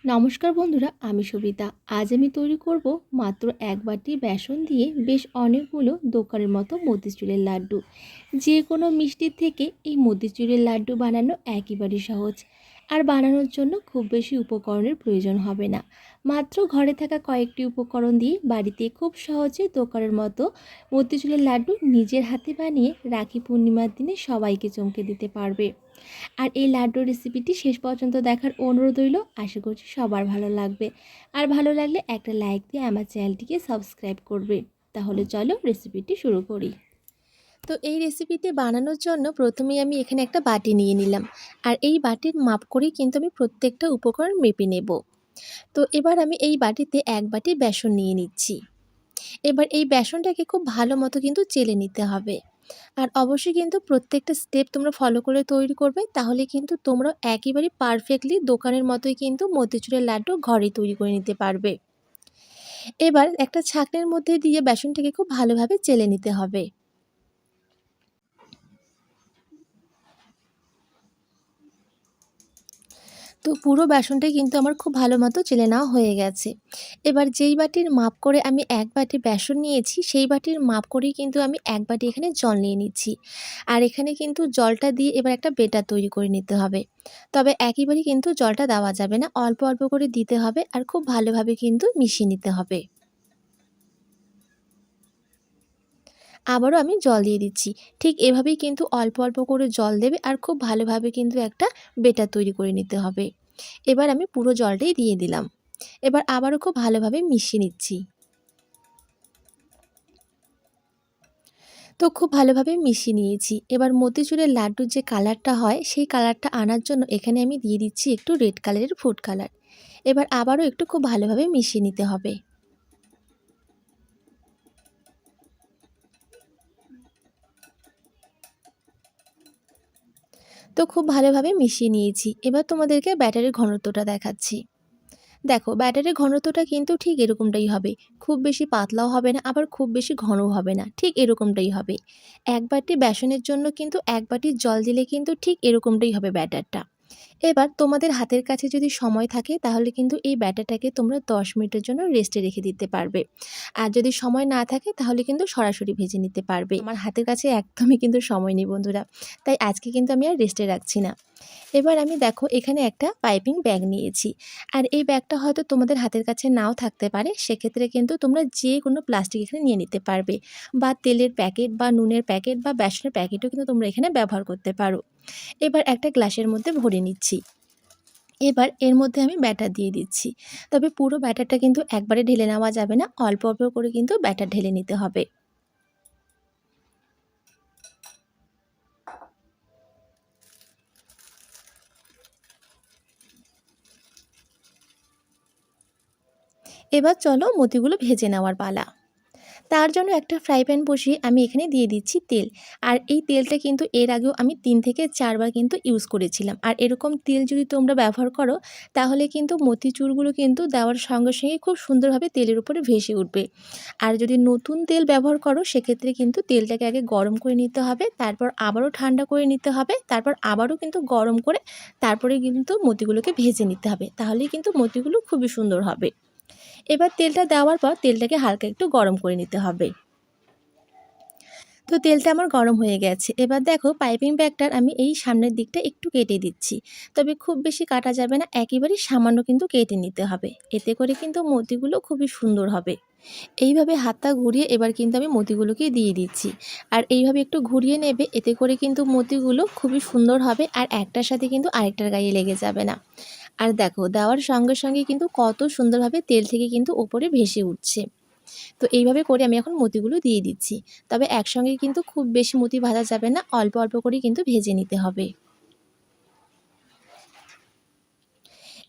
নমস্কার বন্ধুরা, আমি সবিতা। আজ আমি তৈরি করব মাত্র এক বাটি বেসন দিয়ে বেশ অনেকগুলো দোকানের মতো মতিচুরের লাড্ডু। যে কোনো মিষ্টির থেকে এই মতিচুরের লাড্ডু বানানো একেবারেই সহজ, আর বানানোর জন্য খুব বেশি উপকরণের প্রয়োজন হবে না। মাত্র ঘরে থাকা কয়েকটি উপকরণ দিয়ে বাড়িতে খুব সহজে দোকানের মতো মতিচুরের লাড্ডু নিজের হাতে বানিয়ে রাখি পূর্ণিমার দিনে সবাইকে চমকে দিতে পারবে। আর এই লাড্ডুর রেসিপিটি শেষ পর্যন্ত দেখার অনুরোধ রইল। আশা করছি সবার ভালো লাগবে। আর ভালো লাগলে একটা লাইক দিয়ে আমার চ্যানেলটিকে সাবস্ক্রাইব করবে। তাহলে চলো রেসিপিটি শুরু করি। তো এই রেসিপিটি বানানোর জন্য প্রথমেই আমি এখানে একটা বাটি নিয়ে নিলাম। আর এই বাটির মাপ করেই কিন্তু আমি প্রত্যেকটা উপকরণ মেপে নেব। তো এবার আমি এই বাটিতে এক বাটি বেসন নিয়ে নিচ্ছি। এবার এই বেসনটাকে খুব ভালো মতো কিন্তু চেলে নিতে হবে। আর অবশ্যই কিন্তু প্রত্যেকটা স্টেপ তোমরা ফলো করে তৈরি করবে, তাহলে কিন্তু তোমরা একেবারে পারফেক্টলি দোকানের মতোই কিন্তু মতিচুরের লাড্ডু ঘরেই তৈরি করে নিতে পারবে। এবার একটা ছাঁকনির মধ্যে দিয়ে বেসনটাকে খুব ভালোভাবে চেলে নিতে হবে। তো পুরো বেসনটাই কিন্তু আমার খুব ভালো মতো চেলে নেওয়া হয়ে গেছে। এবার যেই বাটির মাপ করে আমি এক বাটি বেসন নিয়েছি, সেই বাটির মাপ করেই কিন্তু আমি এক বাটি এখানে জল নিয়ে নিচ্ছি। আর এখানে কিন্তু জলটা দিয়ে এবার একটা বেটার তৈরি করে নিতে হবে। তবে একেবারেই কিন্তু জলটা দেওয়া যাবে না, অল্প অল্প করে দিতে হবে আর খুব ভালোভাবে কিন্তু মিশিয়ে নিতে হবে। আবারও আমি জল দিয়ে দিচ্ছি। ঠিক এভাবেই কিন্তু অল্প অল্প করে জল দেবে আর খুব ভালোভাবে কিন্তু একটা বেটার তৈরি করে নিতে হবে। এবার আমি পুরো জলটাই দিয়ে দিলাম। এবার আবারও খুব ভালোভাবে মিশিয়ে নিচ্ছি। তো খুব ভালোভাবে মিশিয়ে নিয়েছি। এবার মতিচুরের লাড্ডুর যে কালারটা হয়, সেই কালারটা আনার জন্য এখানে আমি দিয়ে দিচ্ছি একটু রেড কালারের ফুড কালার। এবার আবারও একটু খুব ভালোভাবে মিশিয়ে নিতে হবে। তো খুব ভালোভাবে মিশিয়ে নিয়েছি। এবার তোমাদেরকে ব্যাটারের ঘনত্বটা দেখাচ্ছি। দেখো, ব্যাটারের ঘনত্বটা কিন্তু ঠিক এরকমটাই হবে। খুব বেশি পাতলাও হবে না, আবার খুব বেশি ঘনও হবে না। ঠিক এরকমটাই হবে। এক বাটি বেসনের জন্য কিন্তু এক বাটি জল দিলে কিন্তু ঠিক এরকমটাই হবে ব্যাটারটা। এবার তোমাদের হাতের কাছে যদি সময় থাকে, তাহলে কিন্তু এই ব্যাটারটাকে তোমরা ১০ মিনিটের জন্য রেস্টে রেখে দিতে পারবে। আর যদি সময় না থাকে, তাহলে কিন্তু সরাসরি ভেজে নিতে পারবে। আমার হাতের কাছে একদমই কিন্তু সময় নেই বন্ধুরা। তাই আজকে কিন্তু আমি আর রেস্টে রাখছি না। এবার আমি দেখো এখানে একটা পাইপিং ব্যাগ নিয়েছি। আর এই ব্যাগটা হয়তো তোমাদের হাতের কাছে নাও থাকতে পারে। সেক্ষেত্রে কিন্তু তোমরা যে কোনো প্লাস্টিক এখানে নিয়ে নিতে পারবে, বা তেলের প্যাকেট বা নুনের প্যাকেট বা বেসনের প্যাকেটও কিন্তু তোমরা এখানে ব্যবহার করতে পারো। এবার একটা গ্লাসের মধ্যে ভরে নিচ্ছি। এবার এর মধ্যে আমি ব্যাটার দিয়ে দিচ্ছি। তবে পুরো ব্যাটারটা কিন্তু একবারে ঢেলে নেওয়া যাবে না, অল্প অল্প করে কিন্তু ব্যাটার ঢেলে নিতে হবে। এবার চলো মতিগুলো ভেজে নেওয়ার পালা। তার জন্য একটা ফ্রাই প্যান বসিয়ে আমি এখানে দিয়ে দিচ্ছি তেল। আর এই তেলটা কিন্তু এর আগেও আমি ৩ থেকে ৪ বার কিন্তু ইউজ করেছিলাম। আর এরকম তেল যদি তোমরা ব্যবহার করো, তাহলে কিন্তু মতিচুরগুলো কিন্তু দেওয়ার সঙ্গে সঙ্গে খুব সুন্দরভাবে তেলের উপরে ভেসে উঠবে। আর যদি নতুন তেল ব্যবহার করো, সেক্ষেত্রে কিন্তু তেলটাকে আগে গরম করে নিতে হবে, তারপর আবারও ঠান্ডা করে নিতে হবে, তারপর আবারও কিন্তু গরম করে তারপরে কিন্তু মতিগুলোকে ভেজে নিতে হবে। তাহলেই কিন্তু মতিগুলো খুবই সুন্দর হবে। এবার তেলটা দেওয়ার পর তেলটাকে হালকা একটু গরম করে নিতে হবে। তো তেলটা আমার গরম হয়ে গেছে। এবার দেখো পাইপিং ব্যাগটার আমি এই সামনের দিকটা একটু কেটে দিচ্ছি। তবে খুব বেশি কাটা যাবে না, একেবারেই সামান্য কিন্তু কেটে নিতে হবে। এতে করে কিন্তু মতিগুলো খুবই সুন্দর হবে। এইভাবে হাতটা ঘুরিয়ে এবার কিন্তু আমি মতিগুলোকে দিয়ে দিচ্ছি। আর এইভাবে একটু ঘুরিয়ে নেবে, এতে করে কিন্তু মতিগুলো খুবই সুন্দর হবে আর একটার সাথে কিন্তু আরেকটার গায়ে লেগে যাবে না। আর দেখো দেওয়ার সঙ্গে সঙ্গে কিন্তু কত সুন্দরভাবে তেল থেকে কিন্তু ওপরে ভেসে উঠছে। তো এইভাবে করে আমি এখন মতিগুলো দিয়ে দিচ্ছি। তবে একসঙ্গে কিন্তু খুব বেশি মতি ভাজা যাবে না, অল্প অল্প করেই কিন্তু ভেজে নিতে হবে।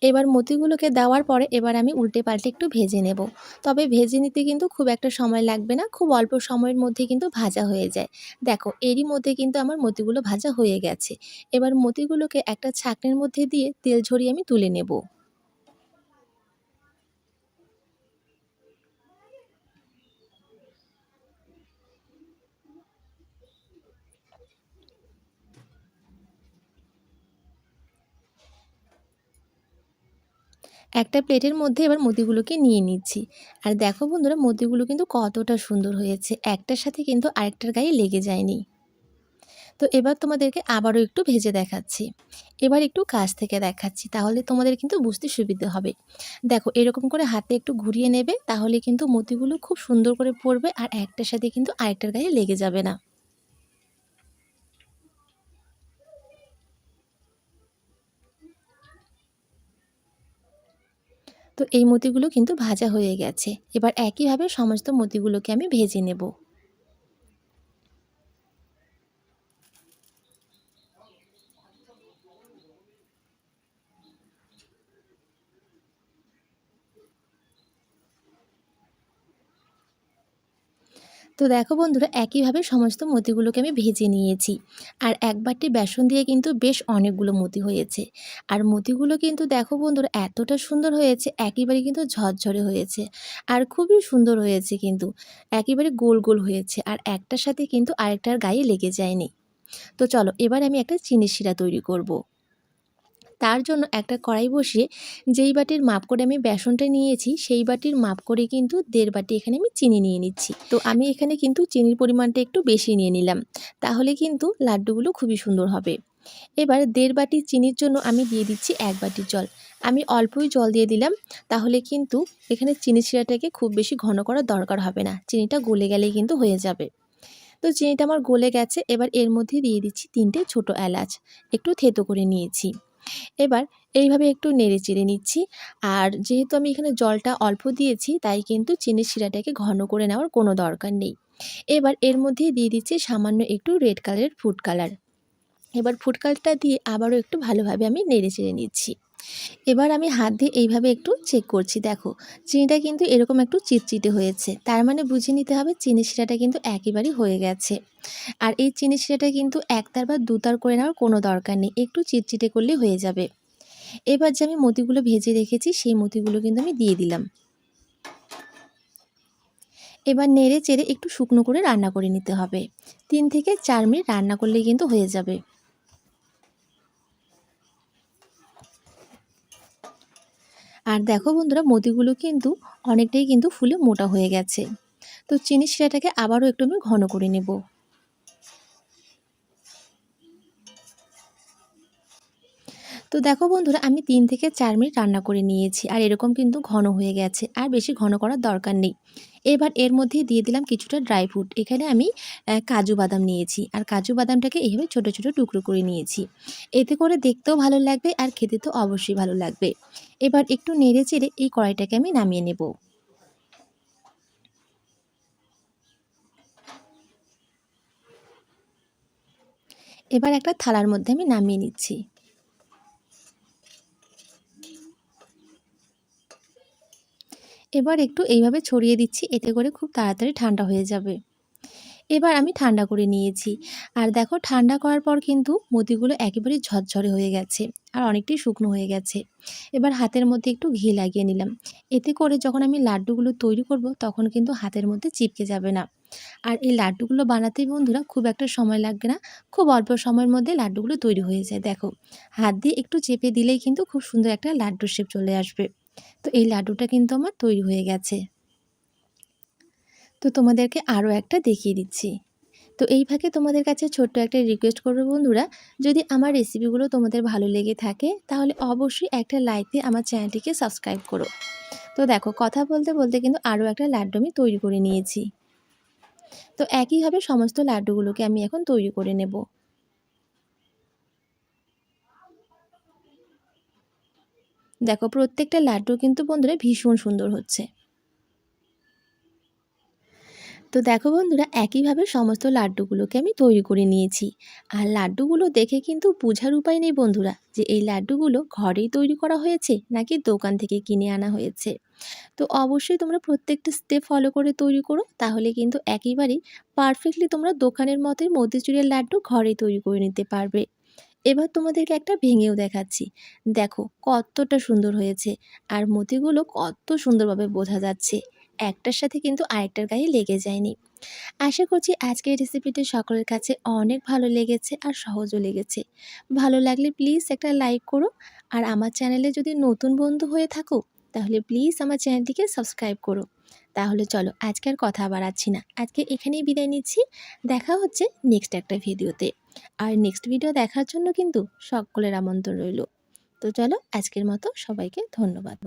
এবার মতিগুলোকে দেওয়ার পরে এবার আমি উল্টে পাল্টে একটু ভেজে নেব। তবে ভেজে নিতে কিন্তু খুব একটা সময় লাগবে না, খুব অল্প সময়ের মধ্যে কিন্তু ভাজা হয়ে যায়। দেখো এরই মধ্যে কিন্তু আমার মতিগুলো ভাজা হয়ে গেছে। এবার মতিগুলোকে একটা ছাঁকনির মধ্যে দিয়ে তেল ঝরিয়ে আমি তুলে নেব। একটা প্লেটের মধ্যে এবার মোতিগুলোকে নিয়ে নিচ্ছি। আর দেখো বন্ধুরা, মোতিগুলো কিন্তু কতটা সুন্দর হয়েছে, একটার সাথে কিন্তু আরেকটার গায়ে লেগে যায়নি। তো এবার তোমাদেরকে আবারও একটু ভেজে দেখাচ্ছি। এবার একটু কাছ থেকে দেখাচ্ছি, তাহলে তোমাদের কিন্তু বুঝতে সুবিধে হবে। দেখো, এরকম করে হাতে একটু ঘুরিয়ে নেবে, তাহলে কিন্তু মোতিগুলো খুব সুন্দর করে পড়বে আর একটার সাথে কিন্তু আরেকটার গায়ে লেগে যাবে না। তো এই মোতিগুলো কিন্তু ভাজা হয়ে গেছে। এবার একইভাবে সমস্ত মোতিগুলোকে আমি ভেজে নেব। তো দেখো বন্ধুরা, একইভাবে সমস্ত মতিগুলোকে আমি ভেজে নিয়েছি। আর এক বাটি বেসন দিয়ে কিন্তু বেশ অনেকগুলো মতি হয়েছে। আর মতিগুলো কিন্তু দেখো বন্ধুরা, এতটা সুন্দর হয়েছে, একেবারে কিন্তু ঝরঝরে হয়েছে। আর খুবই সুন্দর হয়েছে কিন্তু, একেবারে গোল গোল হয়েছে, আর একটার সাথে কিন্তু আরেকটার গায়ে লেগে যায়নি। তো চলো, এবার আমি একটা চিনি শিরা তৈরি করব। তার জন্য একটা কড়াই বসিয়ে যেই বাটির মাপ করে আমি বেসনটা নিয়েছি, সেই বাটির মাপ করে কিন্তু 1.5 বাটি এখানে আমি চিনি নিয়ে নিচ্ছি। তো আমি এখানে কিন্তু চিনির পরিমাণটা একটু বেশি নিয়ে নিলাম, তাহলে কিন্তু লাড্ডুগুলো খুবই সুন্দর হবে। এবার 1.5 বাটি চিনির জন্য আমি দিয়ে দিচ্ছি 1 বাটি জল। আমি অল্পই জল দিয়ে দিলাম, তাহলে কিন্তু এখানে চিনি শিরাটাকে খুব বেশি ঘন করার দরকার হবে না, চিনিটা গলে গেলেই কিন্তু হয়ে যাবে। তো চিনিটা আমার গলে গেছে। এবার এর মধ্যে দিয়ে দিচ্ছি 3টে ছোটো এলাচ, একটু থেতো করে নিয়েছি। এবার এইভাবে একটু নেড়ে চেড়ে নিচ্ছি। আর যেহেতু আমি এখানে জলটা অল্প দিয়েছি, তাই কিন্তু চিনির শিরাটাকে ঘন করে নেওয়ার কোনো দরকার নেই। এবার এর মধ্যে দিয়ে দিচ্ছি সামান্য একটু রেড কালারের ফুড কালার। এবার ফুড কালারটা দিয়ে আবারও একটু ভালোভাবে আমি নেড়ে চেড়ে নিচ্ছি। এবার আমি হাত দিয়ে এইভাবে একটু চেক করছি। দেখো, চিনিটা কিন্তু এরকম একটু চিটচিটে হয়েছে, তার মানে বুঝে নিতে হবে চিনির শিরাটা কিন্তু একেবারেই হয়ে গেছে। আর এই চিনির শিরাটা কিন্তু একতার বা দুতার করে নেওয়ার কোনো দরকার নেই, একটু চিটচিটে করলেই হয়ে যাবে। এবার যে আমি মতিগুলো ভেজে রেখেছি, সেই মতিগুলো কিন্তু আমি দিয়ে দিলাম। এবার নেড়ে চেড়ে একটু শুকনো করে রান্না করে নিতে হবে। 3 থেকে 4 মিনিট রান্না করলেই কিন্তু হয়ে যাবে। আর দেখো বন্ধুরা, মতিগুলো কিন্তু অনেকটাই কিন্তু ফুলে মোটা হয়ে গেছে। তো চিনির শিরাটাকে আবারও একটু আমি ঘন করে নেব। তো দেখো বন্ধুরা, আমি 3 থেকে 4 মিনিট রান্না করে নিয়েছি, আর এরকম কিন্তু ঘন হয়ে গেছে, আর বেশি ঘন করার দরকার নেই। এবার এর মধ্যে দিয়ে দিলাম কিছুটা ড্রাই ফ্রুট। এখানে আমি কাজু বাদাম নিয়েছি, আর কাজু বাদামটাকে এইভাবে ছোট ছোট টুকরো করে নিয়েছি। এতে করে দেখতেও ভালো লাগবে, আর খেতে তো অবশ্যই ভালো লাগবে। এবার একটু নেড়ে চেড়ে এই কড়াইটাকে আমি নামিয়ে নেব। এবার একটা থালার মধ্যে আমি নামিয়ে নিচ্ছি। এবার একটু এইভাবে ছড়িয়ে দিচ্ছি, এতে করে খুব তাড়াতাড়ি ঠান্ডা হয়ে যাবে। এবার আমি ঠান্ডা করে নিয়েছি। আর দেখো, ঠান্ডা করার পর কিন্তু মতিগুলো একেবারে ঝরঝরে হয়ে গেছে, আর অনেকটাই শুকনো হয়ে গেছে। এবার হাতের মধ্যে একটু ঘি লাগিয়ে নিলাম। এতে করে যখন আমি লাড্ডুগুলো তৈরি করব, তখন কিন্তু হাতের মধ্যে চিপকে যাবে না। আর এই লাড্ডুগুলো বানাতে বন্ধুরা খুব একটা সময় লাগবে না, খুব অল্প সময়ের মধ্যে লাড্ডুগুলো তৈরি হয়ে যায়। দেখো, হাত দিয়ে একটু চেপে দিলেই কিন্তু খুব সুন্দর একটা লাড্ডুর শেপ চলে আসবে। তো এই লাড্ডুটা কিন্তু আমার তৈরি হয়ে গেছে। তো তোমাদেরকে আরও একটা দেখিয়ে দিচ্ছি। তো এই ফাঁকে তোমাদের কাছে ছোট্ট একটা রিকোয়েস্ট করবো বন্ধুরা, যদি আমার রেসিপিগুলো তোমাদের ভালো লেগে থাকে, তাহলে অবশ্যই একটা লাইক দিয়ে আমার চ্যানেলটিকে সাবস্ক্রাইব করো। তো দেখো, কথা বলতে বলতে কিন্তু আরও একটা লাড্ডু আমি তৈরি করে নিয়েছি। তো একইভাবে সমস্ত লাড্ডুগুলোকে আমি এখন তৈরি করে নেব। দেখো, প্রত্যেকটা লাড্ডু কিন্তু বন্ধুরা ভীষণ সুন্দর হচ্ছে। তো দেখো বন্ধুরা, একইভাবে সমস্ত লাড্ডুগুলোকে আমি তৈরি করে নিয়েছি। আর লাড্ডুগুলো দেখে কিন্তু বোঝার উপায় নেই বন্ধুরা, যে এই লাড্ডুগুলো ঘরেই তৈরি করা হয়েছে নাকি দোকান থেকে কিনে আনা হয়েছে। তো অবশ্যই তোমরা প্রত্যেকটা স্টেপ ফলো করে তৈরি করো, তাহলে কিন্তু একেবারেই পারফেক্টলি তোমরা দোকানের মতোই মতিচুরের লাড্ডু ঘরেই তৈরি করে নিতে পারবে। এবার তোমাদেরকে একটা ভেঙেও দেখাচ্ছি। দেখো কতটা সুন্দর হয়েছে, আর মতিগুলো কত সুন্দরভাবে বোঝা যাচ্ছে, একটার সাথে কিন্তু আরেকটার গায়ে লেগে যায়নি। আশা করছি আজকের রেসিপিটি সকলের কাছে অনেক ভালো লেগেছে আর সহজও লেগেছে। ভালো লাগলে প্লিজ একটা লাইক করো। আর আমার চ্যানেলে যদি নতুন বন্ধু হয়ে থাকো তাহলে প্লিজ আমার চ্যানেলটিকে সাবস্ক্রাইব করো। তাহলে চলো আজকে আর কথা বাড়াচ্ছি না, আজকে এখানেই বিদায় নিচ্ছি। দেখা হচ্ছে নেক্সট একটা ভিডিওতে। আর নেক্সট ভিডিও দেখার জন্য কিন্তু সকলের আমন্ত্রণ রইল। তো চলো আজকের মতো সবাইকে ধন্যবাদ।